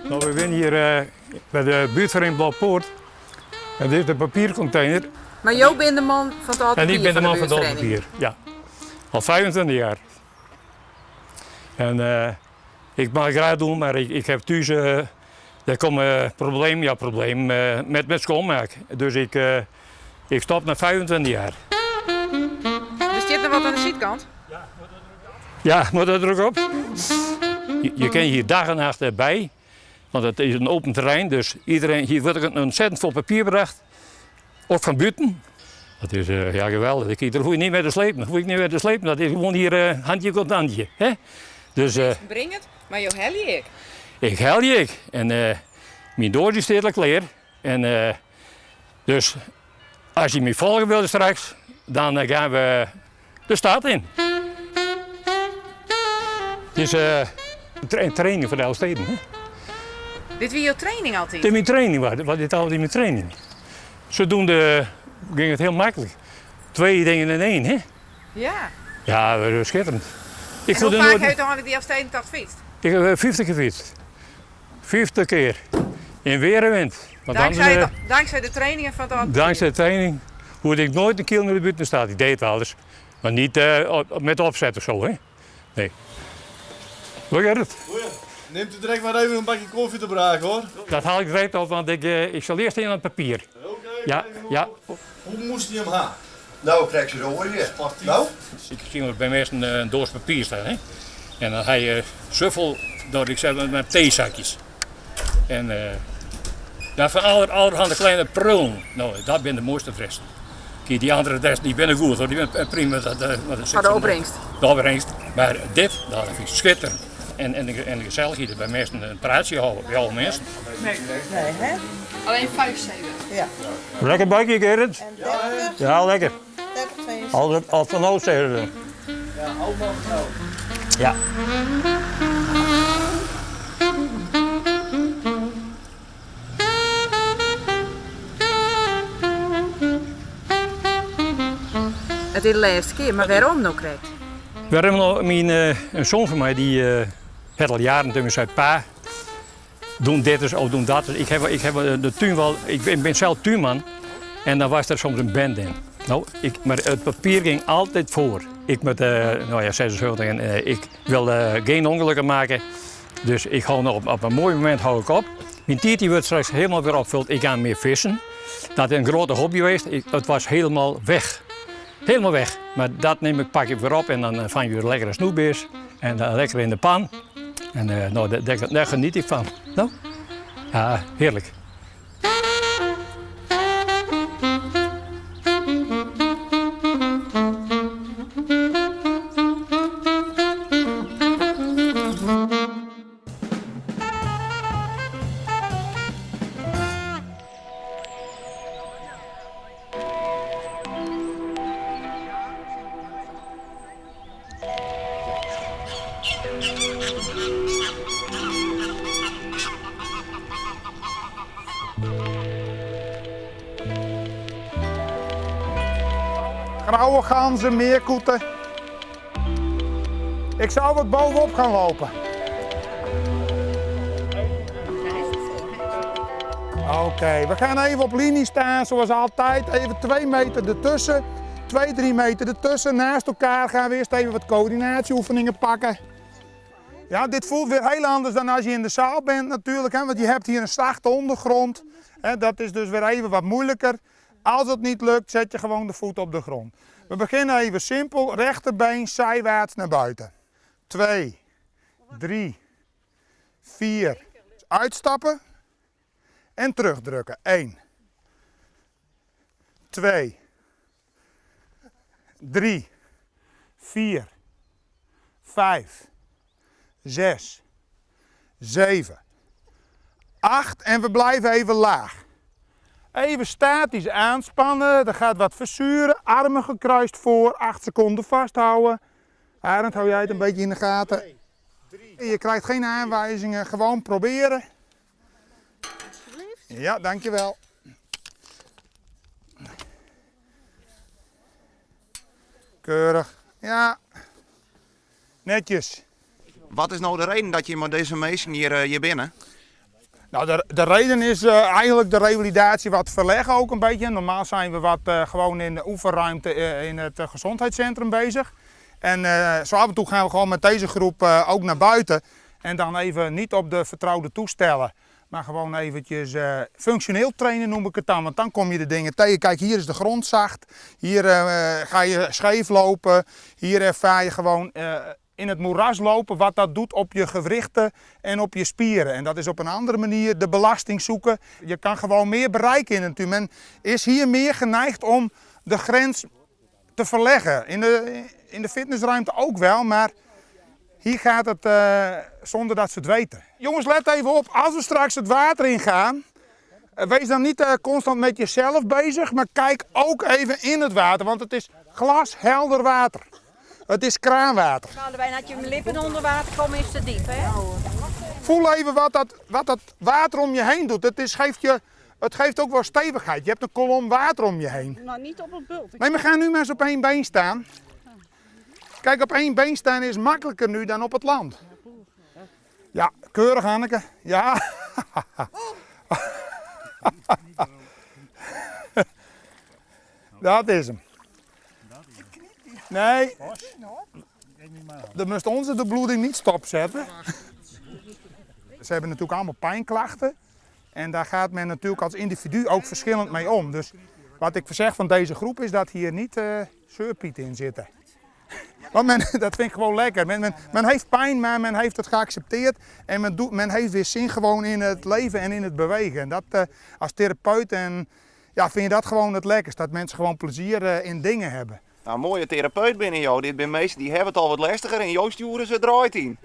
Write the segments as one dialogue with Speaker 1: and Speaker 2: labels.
Speaker 1: Nou, we zijn hier bij de buurtvereniging Blauwpoort. En dit is de papiercontainer.
Speaker 2: Maar jou bent de man van het papier.
Speaker 1: En ik ben de man van het
Speaker 2: buurtvereniging.
Speaker 1: papier. Ja. Al 25 jaar. En ik mag het graag doen, maar ik heb thuis er komt een probleem met schoonmaak. Dus ik stop na 25 jaar.
Speaker 2: Dus zit er wat aan de zijkant?
Speaker 1: Ja, moet dat er ook op? Je kan hier dag en nacht bij, want het is een open terrein, dus hier wordt er ontzettend veel papier gebracht, ook van buiten. Dat is ja, geweldig. Daar hoef je niet meer te slepen. Dat is gewoon hier handje tot handje. Hè? Dus,
Speaker 2: Breng het, maar jou hel je ik.
Speaker 1: ik hel je. En mijn dood is stedelijk klaar. En dus als je me volgen wil straks, dan gaan we de stad in. Het is een training voor de Elfsteden. Hè?
Speaker 2: Dit was jouw training altijd?
Speaker 1: Dit is mijn training, wat dit altijd mijn training. Zodoende ging het heel makkelijk. 2 dingen in 1, hè?
Speaker 2: Ja.
Speaker 1: Ja, dat is schitterend.
Speaker 2: En hoe vaak heb je dan die Elfstedentocht gefietst?
Speaker 1: Ik heb 50 gefietst. 50 keer. In weer en wind. Want
Speaker 2: Dankzij de trainingen van het
Speaker 1: dankzij de training hoefde ik nooit een kilometer buiten de stad. Ik deed het wel eens. Maar niet met opzet of zo, hè? Nee. Hoe gaat het?
Speaker 3: Neemt u direct maar even een bakje koffie te braken, hoor.
Speaker 1: Dat haal ik direct op, want ik zal eerst in aan het papier.
Speaker 3: Oké.
Speaker 1: Ja.
Speaker 3: Hoe moest hij hem gaan?
Speaker 4: Nou, ik krijg ze zo hoor je. Nou?
Speaker 1: Ik zie nog bij mensen een doos papier staan, hè? En dan ga je zoveel door, ik zeg met theezakjes. En ja, van allerhande kleine prullen. Nou, dat zijn de mooiste dressen. Kijk, die andere dressen die zijn goed hoor, die zijn prima.
Speaker 2: Van de opbrengst.
Speaker 1: De opbrengst. Maar dit, dat vind ik schitterend. En de gezelligheid bij mensen een praatje houden, bij alle mensen.
Speaker 5: Nee, hè?
Speaker 6: Alleen 5
Speaker 5: Ja.
Speaker 1: Lekker bakje, Gerrit?
Speaker 5: En 30,
Speaker 1: Ja, lekker.
Speaker 5: 30, 62.
Speaker 1: Als van oud zeggen ze.
Speaker 3: Ja, allemaal vrouw.
Speaker 1: Ja.
Speaker 2: Het is de laatste keer, maar waarom nog krijgt?
Speaker 1: We hebben nog een zoon van mij die heeft al jaren tegen zijn pa. Doen dit eens of doen dat eens. Ik heb de tuin wel, ik ben zelf tuinman en dan was er soms een band in. Nou, maar het papier ging altijd voor. Ik met 76 en ik wil geen ongelukken maken. Dus ik hou nog op een mooi moment hou ik op. Mijn tiet wordt straks helemaal weer opgevuld. Ik ga meer vissen. Dat is een grote hobby geweest. Het was helemaal weg. Helemaal weg. Maar dat pak ik weer op en dan vang je weer lekkere snoepbeers. En lekker in de pan. En nou, daar geniet ik van. Nou, ja, heerlijk.
Speaker 7: Grauwe ganzen, meerkoeten. Ik zou wat bovenop gaan lopen. Oké, we gaan even op linie staan zoals altijd. Even 2 meter ertussen. 2, 3 meter ertussen. Naast elkaar gaan we eerst even wat coördinatieoefeningen pakken. Ja, dit voelt weer heel anders dan als je in de zaal bent natuurlijk. Hè? Want je hebt hier een zachte ondergrond. Dat is dus weer even wat moeilijker. Als het niet lukt, zet je gewoon de voet op de grond. We beginnen even simpel. Rechterbeen zijwaarts naar buiten. 2, 3, 4. Uitstappen. En terugdrukken. 1, 2, 3, 4, 5, 6, 7, 8. En we blijven even laag. Even statisch aanspannen, er gaat wat verzuren, armen gekruist voor, 8 seconden vasthouden. Arend, hou jij het een beetje in de gaten. 2, 3. Je krijgt geen aanwijzingen, gewoon proberen. Ja, dankjewel. Keurig, ja, netjes.
Speaker 4: Wat is nou de reden dat je met deze mensen hier binnen?
Speaker 7: Nou, de reden is eigenlijk de revalidatie wat verleggen ook een beetje. Normaal zijn we wat gewoon in de oefenruimte in het gezondheidscentrum bezig. En zo af en toe gaan we gewoon met deze groep ook naar buiten. En dan even niet op de vertrouwde toestellen, maar gewoon eventjes functioneel trainen noem ik het dan. Want dan kom je de dingen tegen. Kijk, hier is de grond zacht. Hier ga je scheef lopen. Hier ervaar je gewoon in het moeras lopen wat dat doet op je gewrichten en op je spieren. En dat is op een andere manier de belasting zoeken. Je kan gewoon meer bereiken in het natuur. Men is hier meer geneigd om de grens te verleggen. In de fitnessruimte ook wel, maar hier gaat het zonder dat ze het weten. Jongens, let even op. Als we straks het water ingaan, wees dan niet constant met jezelf bezig, maar kijk ook even in het water, want het is glashelder water. Het is kraanwater.
Speaker 5: Boudewijn, had je mijn lippen onder water komen, is te diep, hè?
Speaker 7: Voel even wat dat water om je heen doet. Het geeft ook wel stevigheid. Je hebt een kolom water om je heen.
Speaker 5: Nou, niet op het bult.
Speaker 7: Nee, we gaan nu maar eens op één been staan. Kijk, op één been staan is makkelijker nu dan op het land. Ja, keurig Anneke. Ja. Dat is hem. Nee. Dan moest onze de bloeding niet stopzetten. Ze hebben natuurlijk allemaal pijnklachten. En daar gaat men natuurlijk als individu ook verschillend mee om. Dus wat ik zeg van deze groep is dat hier niet zeurpieten in zitten. Want dat vind ik gewoon lekker. Men heeft pijn, maar men heeft het geaccepteerd. En men heeft weer zin gewoon in het leven en in het bewegen. En dat als therapeut vind je dat gewoon het lekkerst. Dat mensen gewoon plezier in dingen hebben.
Speaker 6: Nou, mooie therapeut binnen jou. Dit zijn mensen die hebben het al wat lastiger en jou sturen ze draait in.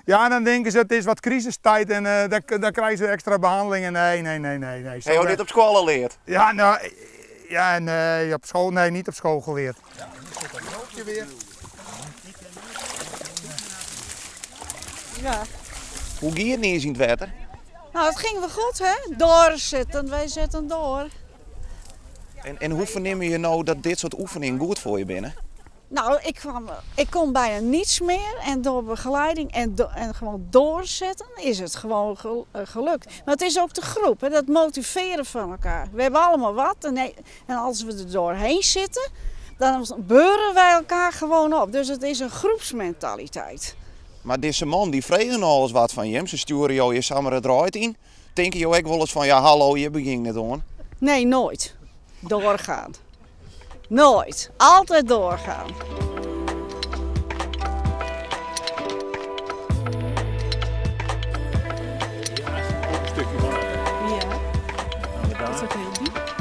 Speaker 7: Ja, dan denken ze het is wat crisistijd en dan krijgen ze extra behandelingen. Nee.
Speaker 6: Heb je dit op school al leerd?
Speaker 7: Ja, nou, ja, nee, op school, nee, niet op school geleerd. Ja, nu zit een loopje weer.
Speaker 5: Ja.
Speaker 6: Hoe ging het niet eens in het water?
Speaker 5: Nou, het ging wel goed, hè? Doorzitten, wij zetten door.
Speaker 6: En hoe verneem je nou dat dit soort oefeningen goed voor je binnen?
Speaker 5: Nou, ik kon bijna niets meer en door begeleiding en gewoon doorzetten is het gewoon gelukt. Maar het is ook de groep, hè, dat motiveren van elkaar. We hebben allemaal wat en als we er doorheen zitten, dan beuren wij elkaar gewoon op. Dus het is een groepsmentaliteit.
Speaker 6: Maar deze man die vregen nog alles wat van je. Ze sturen jou je samen het draait in. Denk je ook wel eens van ja hallo, je begint het aan?
Speaker 5: Nee, nooit. Doorgaan. Nooit. Altijd doorgaan.
Speaker 1: Een stukje van.
Speaker 5: Ja.
Speaker 1: Inderdaad.
Speaker 5: Is dat heel diep?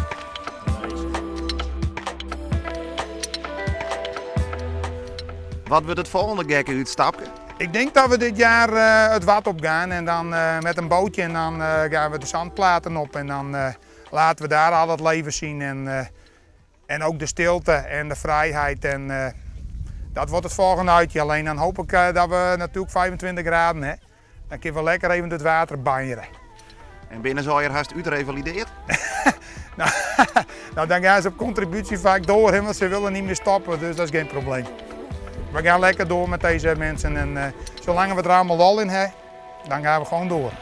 Speaker 6: Wat wordt het volgende gekke uitstapje?
Speaker 7: Ik denk dat we dit jaar het wat op gaan en dan met een bootje en dan gaan we de zandplaten op en dan laten we daar al het leven zien en ook de stilte en de vrijheid en dat wordt het volgende uitje. Alleen dan hoop ik dat we natuurlijk 25 graden hè. Dan kunnen we lekker even het water banjeren.
Speaker 6: En binnen zou je er haast uitrevalideerd?
Speaker 7: Nou, dan gaan ze op contributie vaak door, hè, want ze willen niet meer stoppen, dus dat is geen probleem. We gaan lekker door met deze mensen en zolang we er allemaal lol in hebben, dan gaan we gewoon door.